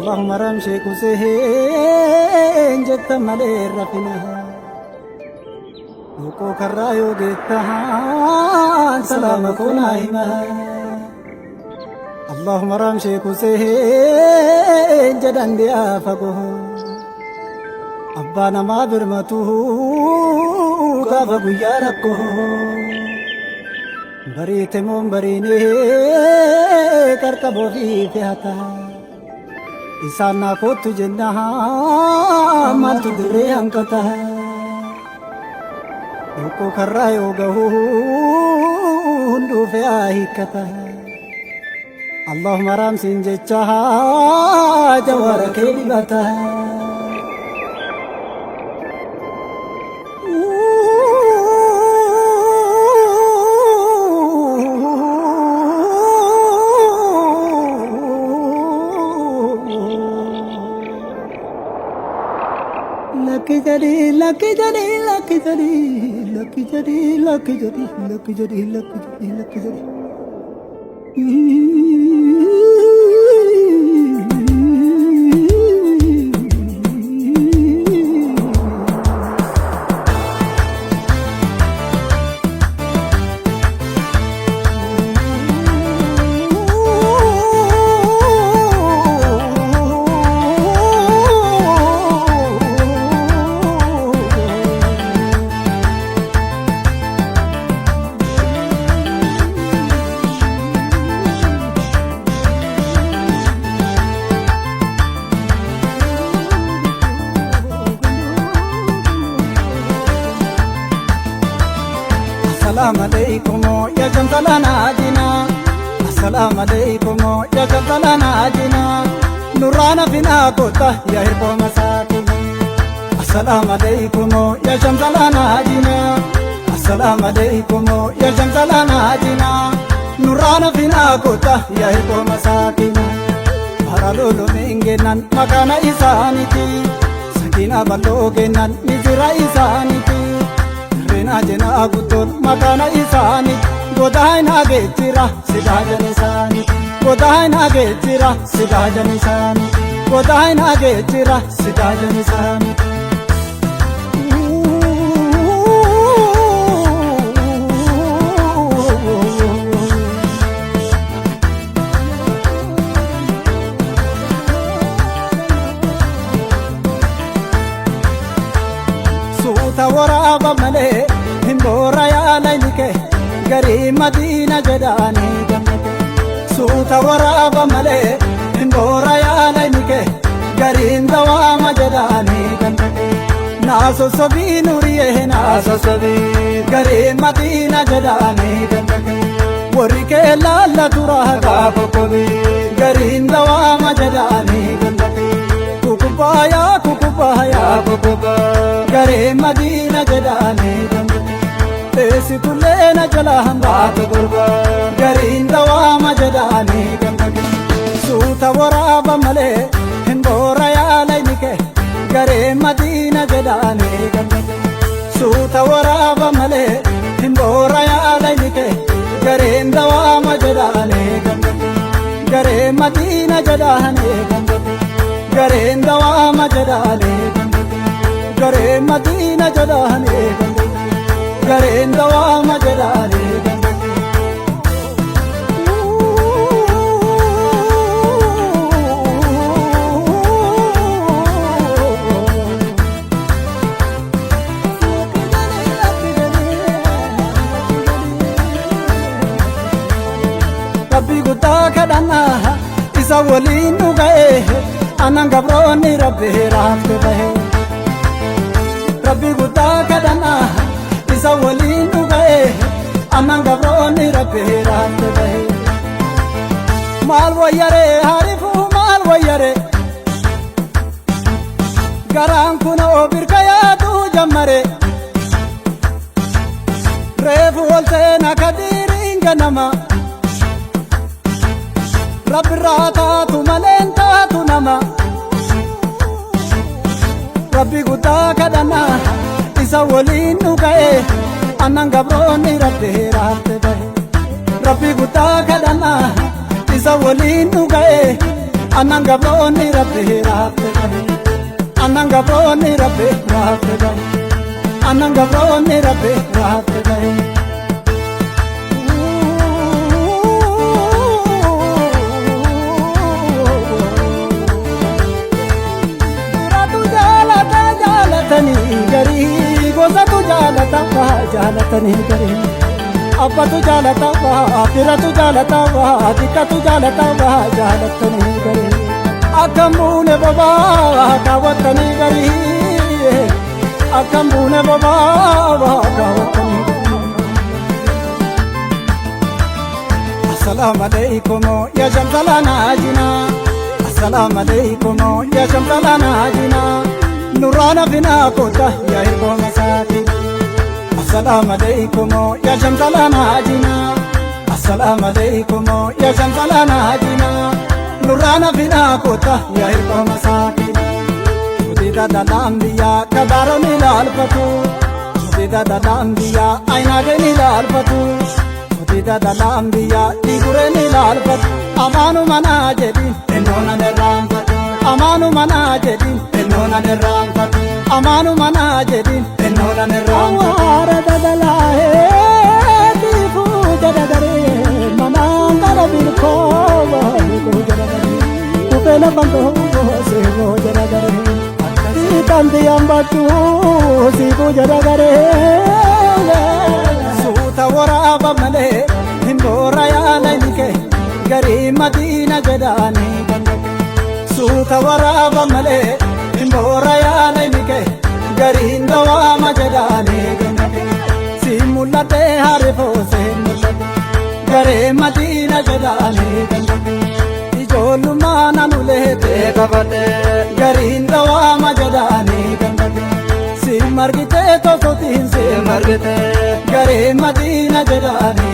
اللهم رمشي كسهين جت ملير رفنها وكو كرايو جتها سلامكم نايمها اللهم رمشي كسهين جدن دي آفقه أبانا ما برمته كافق ياركه بريت من بريني كركبو في فيهتا إسانا كوت جنها ما تدري أنكتها يوكو كرايو هندو في آهيكتها اللهم رامسين جتها جوارك لبتها Lucky Jadi, Lucky Jadi, Lucky Jadi, Lucky Jadi, Lucky Jadi, Lucky Jadi, Lucky Jadi, Lucky Jadi. السلام عليكم يا جمالنا جنا السلام عليكم يا جمالنا جنا نورانا فينا كوتا يا هربو مساكين السلام عليكم يا جمالنا جنا السلام عليكم يا جمالنا جنا نورانا فينا كوتا يا هربو مساكين هرالولو مينجنان مكانا إسانيتي سكينة بلوغنان نزرا إسانيتي Jena gutol makana isani godayna getira sidajan isani godayna getira sidajan isani godayna getira sidajan isani suta waraba male Hindora ya laylike gari Madina jadani gamake suta waraba male Hindora ya laylike gari ndawama jadani gamake naso sabi nuriye naso sabi gari Madina jadani gamake warike lalla turaha kafokobi gari ndawama jadani gamake kukubaya kukuba gari Madina jadani gamake Esi kullena jala hambaat gurba garin dawama jadani gamake suta waraba male hindora ya laynike gare Madina jadani gamake suta waraba male hindora ya laynike gare dawama jadani gamake gare Madina jadani gamake gare dawama jadani gamake gare Madina jadani gamake Garin dawama jadani Rabbi gutta kadana isa walin nugae anan gabroni rabbi rahte bahe Rabbi gutta kadana isa walin nugae anan gabroni rabbi rahte bahe mal wayare harifu mal wayare garan kuno birkaya tu jammare refu wolte nakadirin ganama Rabbi rata tu malenta tu nama Rabbi gutta kadana isa walin nugae anan gabroni rabbi rahte bahe Rabbi gutta kadana isa walin nugae annan gabroonni rabbi raafte gahe annan gabroonni rabbi raafte gahe annan gabroonni rabbi raafte gahe gosatu jaalata jaalatanii garii abbatu jaalata firatu jaalata dikkatu jaalata jaalatanii garii akkam buune bobaa kaawwatanii garii akkam buune bobaa kaawwatanii assalaamu alaykum ya shamsalana jina assalaamu alaykum ya shamsalana jina nurana bina kota ya irbo masaki assalamu alaykum ya shamsalana jina assalamu alaykum ya shamsalana jina nurana bina kota ya irbo masaki udida dalambiya kabaro nilalfatu udida dalambiya aina de nilalfatu udida dalambiya digure nilalfatu amanu mana jadi enona neramfatu amanu mana jadi enona neramfatu amanu mana jadi enona neramfatu ara dadalahe tifu jadagare mana ngarabil ko ko jadagare upela bando se go jadagare tandi ambatu si go jadagare suta waraba male hindora ya laike gari madina jadani suuta waraaba malee hindora yaala nike gariin dawaama jedhaane si mul'ate harifoo mul'ate garee madiina jedhaane ijoollummaa nanu leetee qabate gariin dawaama jedhaane si margitee tokkotiin si margite garee madiina jedhaane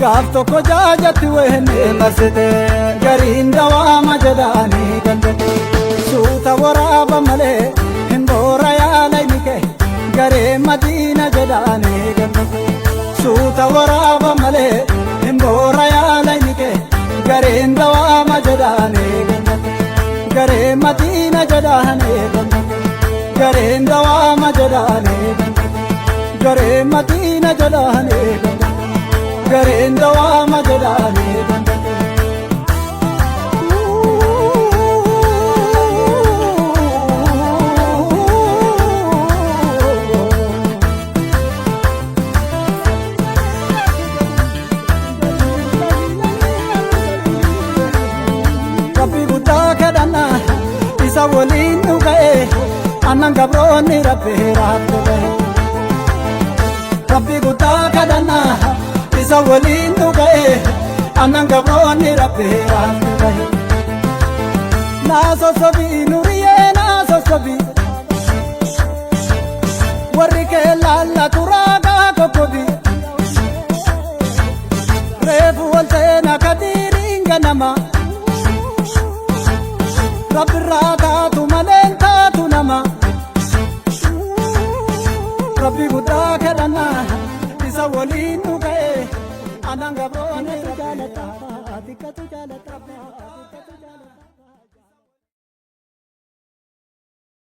gaaf tokko jaajatti weenne marsite gariin dawaama jedhaani gandate suuta waraaba malee hindora yaala nike garee madiina jedhaani gandate suuta waraaba malee hindora yaala nike gareen dawaama jedhaani gandate garee madiina jedhaani gandate gareen dawaama jedhaani gandate garee madiina jedhaani gandate gareen dawaama jedhaani gandate rabbi guddaa kadhanna isa waliin nu ga'e annan gabroonni rabbi raafte gahe rabbi guddaa kadhanna isa waliin nu ga'e annan gabroonni rabbi raafte gahe naa sossobii nuriyee naa sossobii warri kee laallatu raagaa kokkobii reefu wal seena kadiiriin ganama rabbirraa taatu maleen taatu nama rabbi guddaa kadhanna isa waliin nu ga'e annan gabroonni jaalata dikkatu jaalata